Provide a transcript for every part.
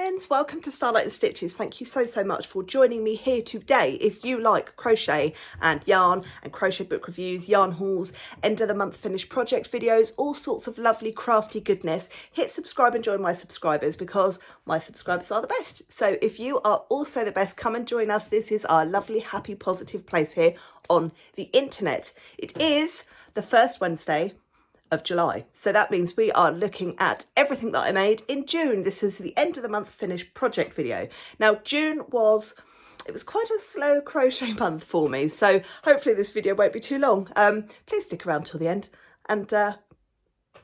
darlings, welcome to Starlight and Stitches. Thank you so much for joining me here today. If you like crochet and yarn and crochet book reviews, yarn hauls, end of the month finished project videos, all sorts of lovely crafty goodness, hit subscribe and join my subscribers because my subscribers are the best. So if you are also the best, come and join us. This is our lovely, happy, positive place here on the internet. It is the first Wednesday of July. So that means we are looking at everything that I made in June. This is the end of the month finished project video. Now June was quite a slow crochet month for me. So hopefully this video won't be too long. Please stick around till the end and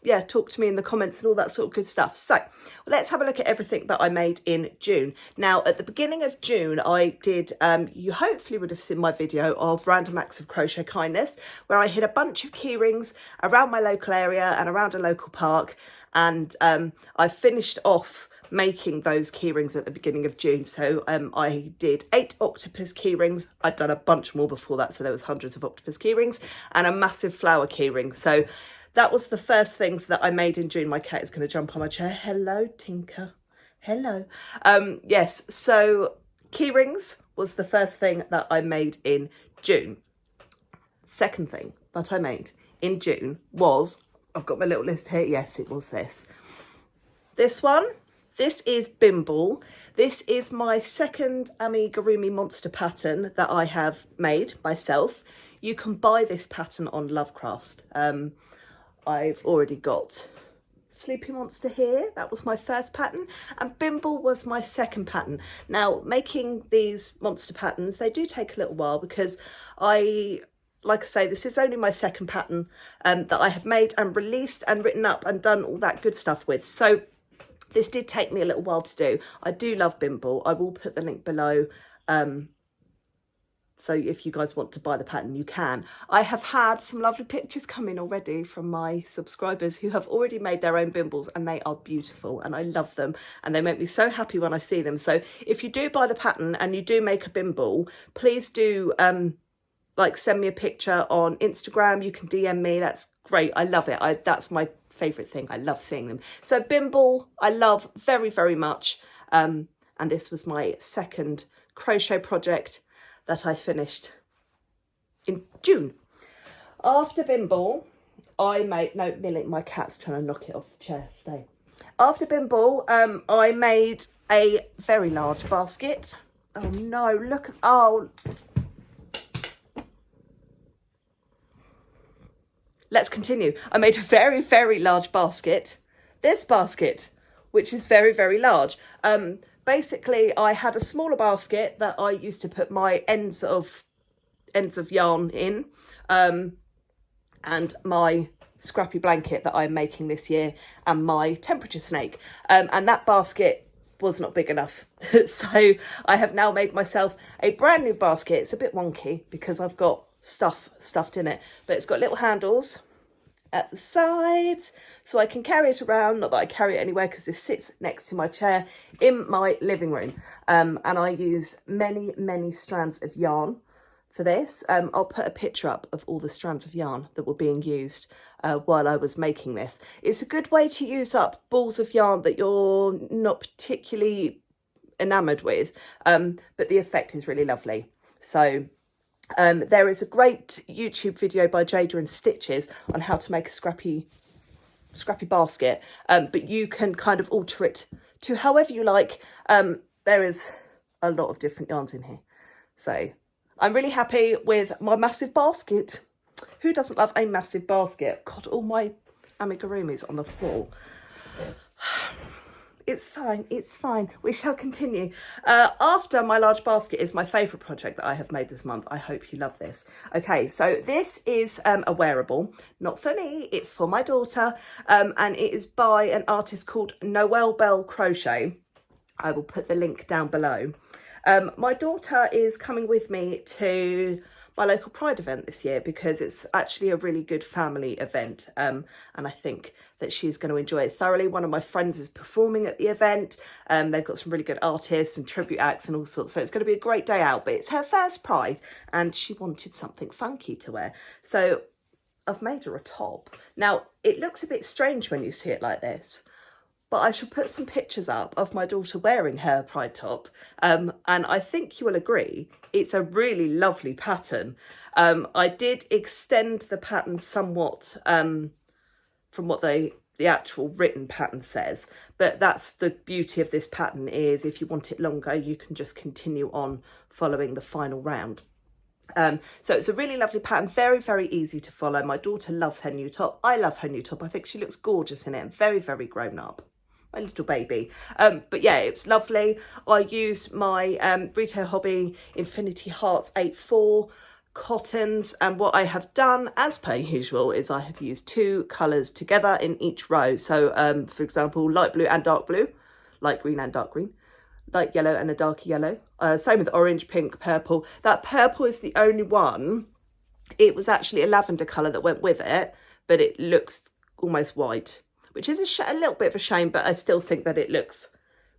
yeah, talk to me in the comments and all that sort of good stuff. So let's have a look at everything that I made in June. Now, at the beginning of June, I did, you hopefully would have seen my video of Random Acts of Crochet Kindness, where I hid a bunch of key rings around my local area and around a local park. And I finished off making those key rings at the beginning of June. So I did 8 octopus key rings. I'd done a bunch more before that, so there was hundreds of octopus key rings and a massive flower key ring. So that was the first things that I made in June. My cat is going to jump on my chair. Hello, Tinker. Hello. Yes, so key rings was the first thing that I made in June. Second thing that I made in June was, I've got my little list here. Yes, it was this. This one. This is Bimbo. This is my second amigurumi monster pattern that I have made myself. You can buy this pattern on Lovecraft. I've already got Sleepy Monster here. That was my first pattern. And Bimbo was my second pattern. Now, making these monster patterns, they do take a little while because like I say, this is only my second pattern that I have made and released and written up and done all that good stuff with. So this did take me a little while to do. I do love Bimbo. I will put the link below. So if you guys want to buy the pattern, you can. I have had some lovely pictures come in already from my subscribers who have already made their own Bimbles, and they are beautiful and I love them and they make me so happy when I see them. So if you do buy the pattern and you do make a Bimble, please do like send me a picture on Instagram. You can DM me. That's great. I love it. That's my favourite thing. I love seeing them. So Bimble, I love very much. And this was my second crochet project that I finished in June. After Bimble, I made, no, Millie, my cat's trying to knock it off the chair, stay. After Bimble, I made a very large basket. Oh no, look, oh. Let's continue. I made a very large basket. This basket, which is very large. Basically, I had a smaller basket that I used to put my ends of yarn in, and my scrappy blanket that I'm making this year, and my temperature snake. And that basket was not big enough. So I have now made myself a brand new basket. It's a bit wonky because I've got stuff stuffed in it, but it's got little handles at the sides so I can carry it around. Not that I carry it anywhere because this sits next to my chair in my living room, and I use many strands of yarn for this. I'll put a picture up of all the strands of yarn that were being used while I was making this. It's a good way to use up balls of yarn that you're not particularly enamoured with, but the effect is really lovely. So there is a great YouTube video by Jada and Stitches on how to make a scrappy basket, but you can kind of alter it to however you like. There is a lot of different yarns in here. So I'm really happy with my massive basket. Who doesn't love a massive basket? God, all my amigurumis on the floor. It's fine. We shall continue. After my large basket is my favourite project that I have made this month. I hope you love this. Okay, so this is a wearable. Not for me, it's for my daughter. And it is by an artist called Noelle Bell Crochet. I will put the link down below. My daughter is coming with me to my local Pride event this year because it's actually a really good family event, and I think that she's going to enjoy it thoroughly. One of my friends is performing at the event. They've got some really good artists and tribute acts and all sorts, so it's going to be a great day out, but it's her first Pride and she wanted something funky to wear, so I've made her a top. Now it looks a bit strange when you see it like this, but I shall put some pictures up of my daughter wearing her pride top. And I think you will agree, it's a really lovely pattern. I did extend the pattern somewhat from what the actual written pattern says, but that's the beauty of this pattern, is if you want it longer, you can just continue on following the final round. So it's a really lovely pattern, very, very easy to follow. My daughter loves her new top. I love her new top. I think she looks gorgeous in it, and very, very grown up. My little baby. But yeah, it's lovely. I used my Retail Hobby Infinity Hearts 8/4 cottons, and what I have done, as per usual, is I have used 2 colours together in each row. So for example, light blue and dark blue, light green and dark green, light yellow and a darker yellow. Same with orange, pink, purple. That purple is the only one. It was actually a lavender colour that went with it, but it looks almost white, which is a little bit of a shame, but I still think that it looks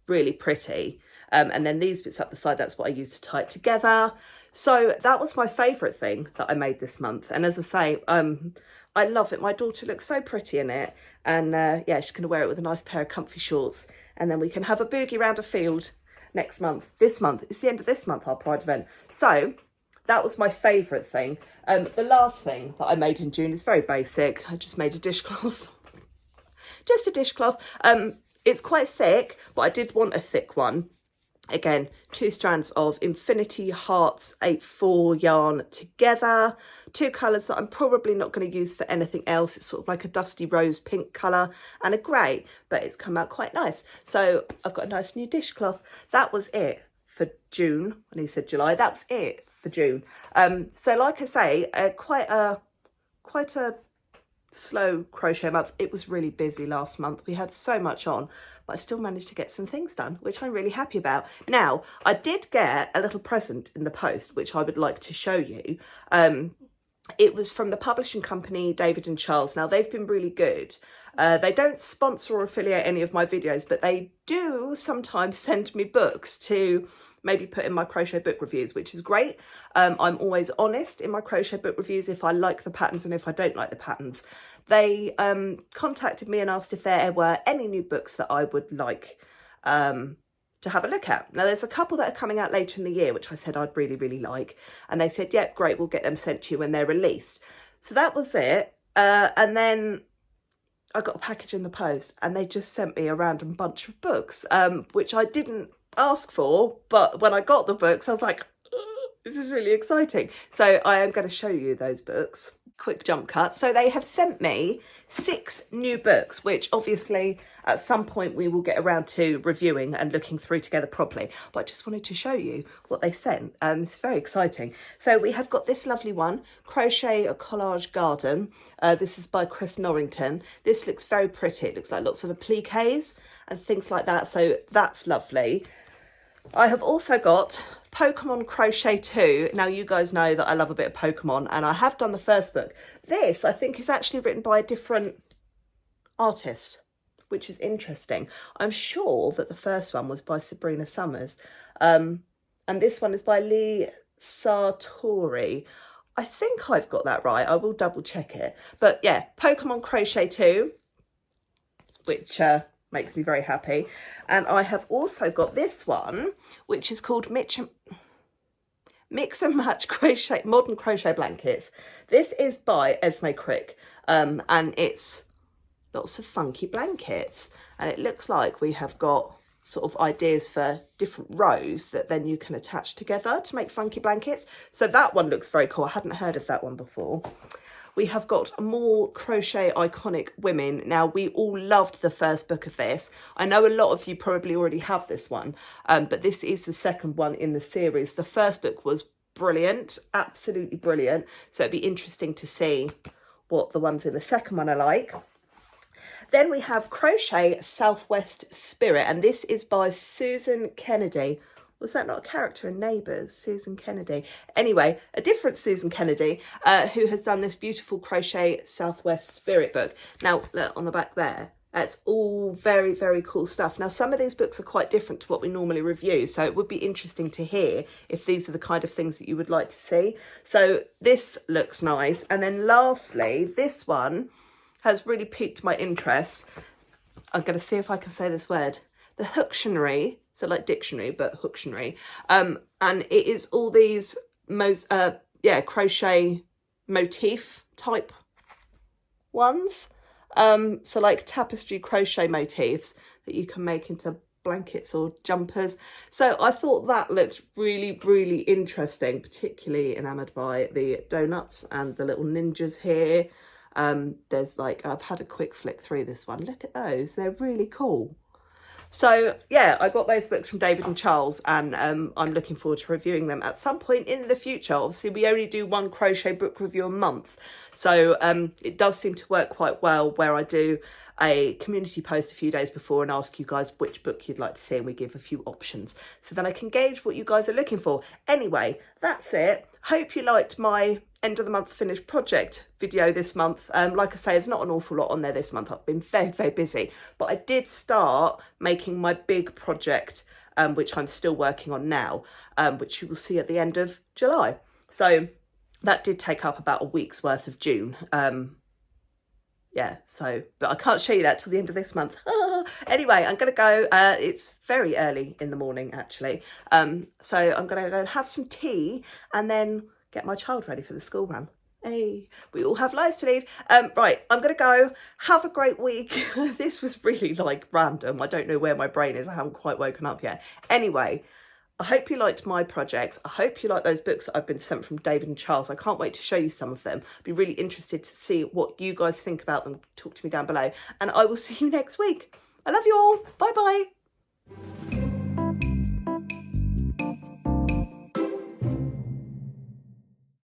really pretty. And then these bits up the side, that's what I used to tie it together. So that was my favourite thing that I made this month. And as I say, I love it. My daughter looks so pretty in it. And yeah, she's going to wear it with a nice pair of comfy shorts. And then we can have a boogie round a field next month. This month, it's the end of this month, our Pride event. So that was my favourite thing. The last thing that I made in June is very basic. I just made a dishcloth. Just a dishcloth. It's quite thick, but I did want a thick one. Again, 2 strands of Infinity Hearts 8/4 yarn together. 2 colours that I'm probably not going to use for anything else. It's sort of like a dusty rose pink colour and a grey, but it's come out quite nice. So I've got a nice new dishcloth. That was it for June. When he said July, that was it for June. So like I say, quite a slow crochet month. It was really busy last month. We had so much on, but I still managed to get some things done, which I'm really happy about. Now, I did get a little present in the post, which I would like to show you. It was from the publishing company, David and Charles. Now, they've been really good. They don't sponsor or affiliate any of my videos, but they do sometimes send me books to maybe put in my crochet book reviews, which is great. I'm always honest in my crochet book reviews if I like the patterns and if I don't like the patterns. They contacted me and asked if there were any new books that I would like to have a look at. Now, there's a couple that are coming out later in the year, which I said I'd really, really like. And they said, yep, great, we'll get them sent to you when they're released. So that was it. And then I got a package in the post and they just sent me a random bunch of books, which I didn't ask for. But when I got the books, I was like, this is really exciting. So I am going to show you those books. Quick jump cut. So they have sent me 6 new books, which obviously at some point we will get around to reviewing and looking through together properly. But I just wanted to show you what they sent. It's very exciting. So we have got this lovely one, Crochet a Collage Garden. This is by Chris Norrington. This looks very pretty. It looks like lots of appliques and things like that. So that's lovely. I have also got Pokemon Crochet 2. Now, you guys know that I love a bit of Pokemon, and I have done the first book. This, I think, is actually written by a different artist, which is interesting. I'm sure that the first one was by Sabrina Summers, and this one is by Lee Sartori. I think I've got that right. I will double check it. But yeah, Pokemon Crochet 2, which makes me very happy. And I have also got this one, which is called Mix and Match Crochet, Modern Crochet Blankets. This is by Esme Crick, and it's lots of funky blankets. And it looks like we have got sort of ideas for different rows that then you can attach together to make funky blankets. So that one looks very cool. I hadn't heard of that one before. We have got more Crochet Iconic Women. Now, we all loved the first book of this. I know a lot of you probably already have this one, but this is the second one in the series. The first book was brilliant, absolutely brilliant. So it'd be interesting to see what the ones in the second one are like. Then we have Crochet Southwest Spirit, and this is by Susan Kennedy. Was that not a character in Neighbours? Susan Kennedy. Anyway, a different Susan Kennedy who has done this beautiful Crochet Southwest Spirit book. Now, look on the back there. That's all very, very cool stuff. Now, some of these books are quite different to what we normally review, so it would be interesting to hear if these are the kind of things that you would like to see. So this looks nice. And then lastly, this one has really piqued my interest. I'm going to see if I can say this word, the Hooktionary, so like dictionary, but Hooktionary. And it is all these crochet motif type ones. So like tapestry crochet motifs that you can make into blankets or jumpers. So I thought that looked really, really interesting, particularly enamoured by the donuts and the little ninjas here. There's like, I've had a quick flick through this one. Look at those, they're really cool. So yeah, I got those books from David and Charles, and I'm looking forward to reviewing them at some point in the future. Obviously, we only do one crochet book review a month, so it does seem to work quite well where I do a community post a few days before and ask you guys which book you'd like to see, and we give a few options so that I can gauge what you guys are looking for. Anyway, that's it. Hope you liked my end of the month finished project video this month. Like I say, there's not an awful lot on there this month. I've been very, very busy, but I did start making my big project, which I'm still working on now, which you will see at the end of July. So that did take up about a week's worth of June. Yeah, so, but I can't show you that till the end of this month. Anyway, I'm going to go, it's very early in the morning actually. So I'm going to go and have some tea and then get my child ready for the school run. Hey, we all have lives to lead. Right, I'm going to go. Have a great week. This was really like random. I don't know where my brain is. I haven't quite woken up yet. Anyway, I hope you liked my projects. I hope you like those books that I've been sent from David and Charles. I can't wait to show you some of them. I'd be really interested to see what you guys think about them. Talk to me down below. And I will see you next week. I love you all. Bye-bye.